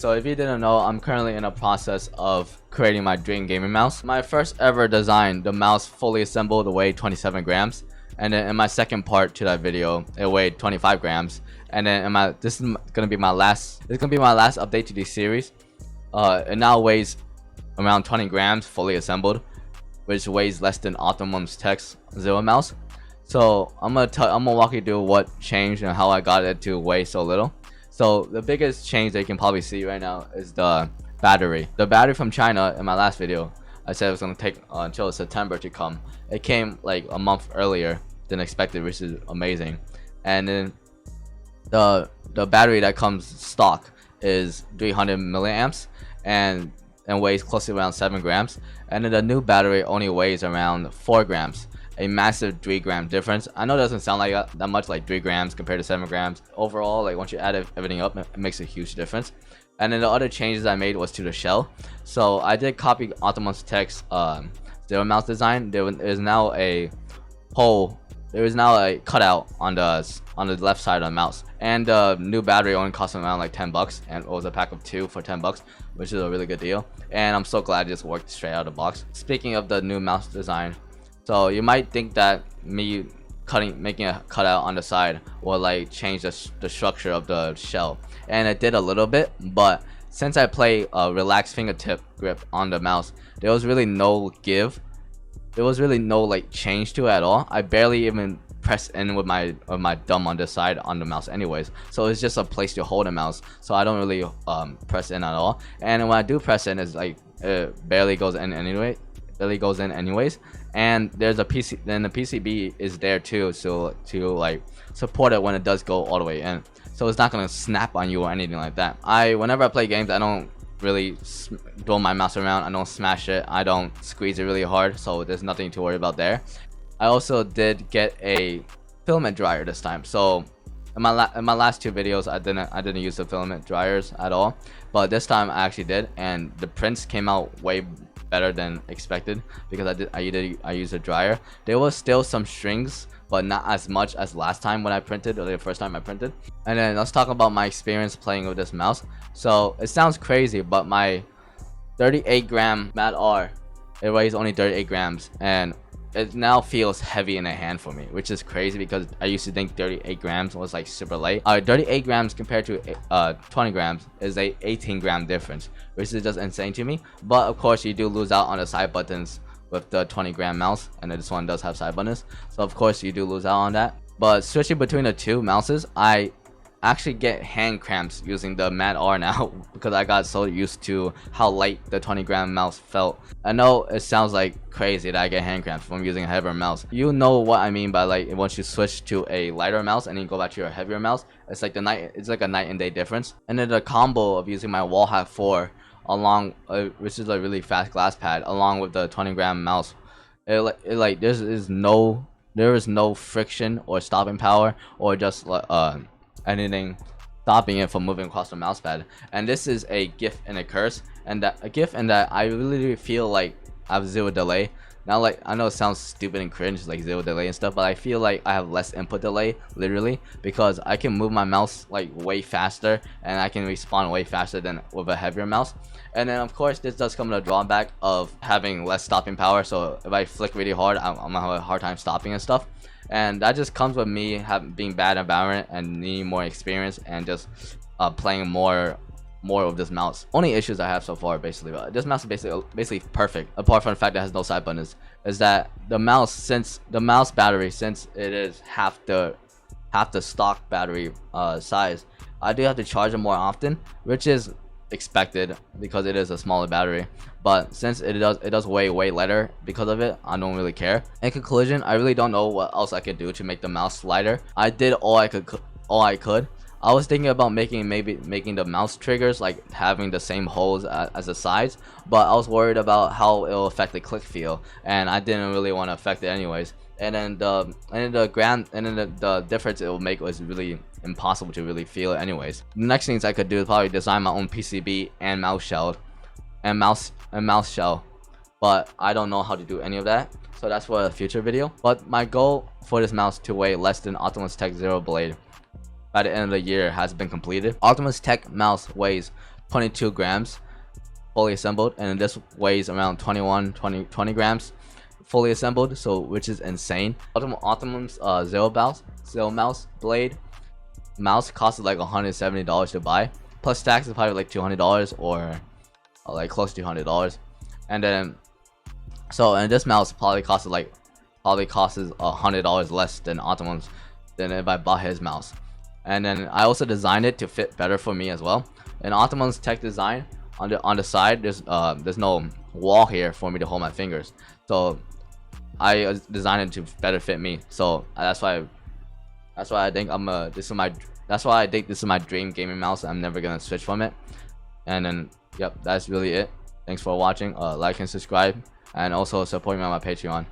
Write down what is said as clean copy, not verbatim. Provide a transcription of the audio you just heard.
So if you didn't know, I'm currently in a process of creating my dream gaming mouse. My first ever design, the mouse fully assembled, weighed 27 grams. And then in my second part to that video, it weighed 25 grams. And then this is gonna be my last update to this series. It now weighs around 20 grams fully assembled, which weighs less than Optimum's Tech's zeromouse. So I'm gonna walk you through what changed and how I got it to weigh so little. So the biggest change that you can probably see right now is the battery. The battery from China, in my last video, I said it was gonna take until September to come. It came like a month earlier than expected, which is amazing. And then the battery that comes stock is 300 milliamps and weighs close to around 7 grams. And then the new battery only weighs around 4 grams. A massive 3 gram difference. I know it doesn't sound like that much, like 3 grams compared to 7 grams. Overall, like once you add everything up, it makes a huge difference. And then the other changes I made was to the shell. So I did copy Optimus Tech's zeromouse design. There is now a hole. There is now a cutout on the left side of the mouse. And the new battery only cost around like 10 bucks, and it was a pack of 2 for 10 bucks, which is a really good deal. And I'm so glad it just worked straight out of the box. Speaking of the new mouse design, so you might think that me making a cutout on the side will like change the structure of the shell, and it did a little bit. But since I play a relaxed fingertip grip on the mouse, there was really no give. There was really no like change to it at all. I barely even press in with my thumb on this side on the mouse anyways, so it's just a place to hold the mouse, so I don't really press in at all. And when I do press in, it's like it barely goes in anyway. And there's a PC, then the PCB is there too, so to like support it when it does go all the way in, so it's not gonna snap on you or anything like that. Whenever I play games, I don't really throw my mouse around, I don't smash it, I don't squeeze it really hard, so there's nothing to worry about there. I also did get a filament dryer this time. So in my last 2 videos, I didn't use the filament dryers at all, but this time I actually did, and the prints came out way better than expected because I used a dryer. There was still some strings, but not as much as last time when I printed, or the first time I printed. And then let's talk about my experience playing with this mouse. So it sounds crazy, but my 38 gram Mat R, it weighs only 38 grams, and it now feels heavy in the hand for me, which is crazy because I used to think 38 grams was like super light. 38 grams compared to 20 grams is a 18 gram difference, which is just insane to me. But of course, you do lose out on the side buttons with the 20 gram mouse, and this one does have side buttons, so of course you do lose out on that. But switching between the two mouses, I actually get hand cramps using the Mat R now because I got so used to how light the 20 gram mouse felt. I know it sounds like crazy that I get hand cramps from using a heavier mouse. You know what I mean by like once you switch to a lighter mouse and then go back to your heavier mouse, it's like a night and day difference. And then the combo of using my Wall Hack 4 along which is a really fast glass pad, along with the 20 gram mouse, there is no friction or stopping power or just anything stopping it from moving across the mouse pad. And this is a gift and a curse, and that I really feel like I have zero delay. Now, like, I know it sounds stupid and cringe, like zero delay and stuff, but I feel like I have less input delay, literally, because I can move my mouse like way faster, and I can respond way faster than with a heavier mouse. And then of course this does come with a drawback of having less stopping power, so if I flick really hard, I'm gonna have a hard time stopping and stuff. And that just comes with me being bad at Valorant and needing more experience and just playing more of this mouse. Only issues I have so far, basically, but this mouse is basically perfect, apart from the fact that it has no side buttons, is that the mouse battery, since it is half the stock battery size, I do have to charge it more often, which is expected because it is a smaller battery. But since it does weigh way lighter because of it, I don't really care. In conclusion, I really don't know what else I could do to make the mouse lighter. I did all I could. I was thinking about making the mouse triggers like having the same holes as the sides, but I was worried about how it will affect the click feel, and I didn't really want to affect it anyways. And then the difference it will make was really impossible to really feel it anyways. The next things I could do is probably design my own PCB and mouse shell, but I don't know how to do any of that, so that's for a future video. But my goal for this mouse to weigh less than Optimus Tech Zero Blade by the end of the year has been completed. Optimus Tech mouse weighs 22 grams fully assembled, and this weighs around 20 grams fully assembled, so which is insane. Optimum's zero mouse blade mouse costed like $170 to buy, plus tax is probably like $200 or like close to $200. And then and this mouse probably costs $100 less than Optimum's than if I bought his mouse. And then I also designed it to fit better for me as well. In Optimum's tech design, on the side there's no wall here for me to hold my fingers, so I designed it to better fit me. So that's why I think this is my dream gaming mouse. I'm never gonna switch from it. And then yep, that's really it. Thanks for watching. Like and subscribe, and also support me on my Patreon.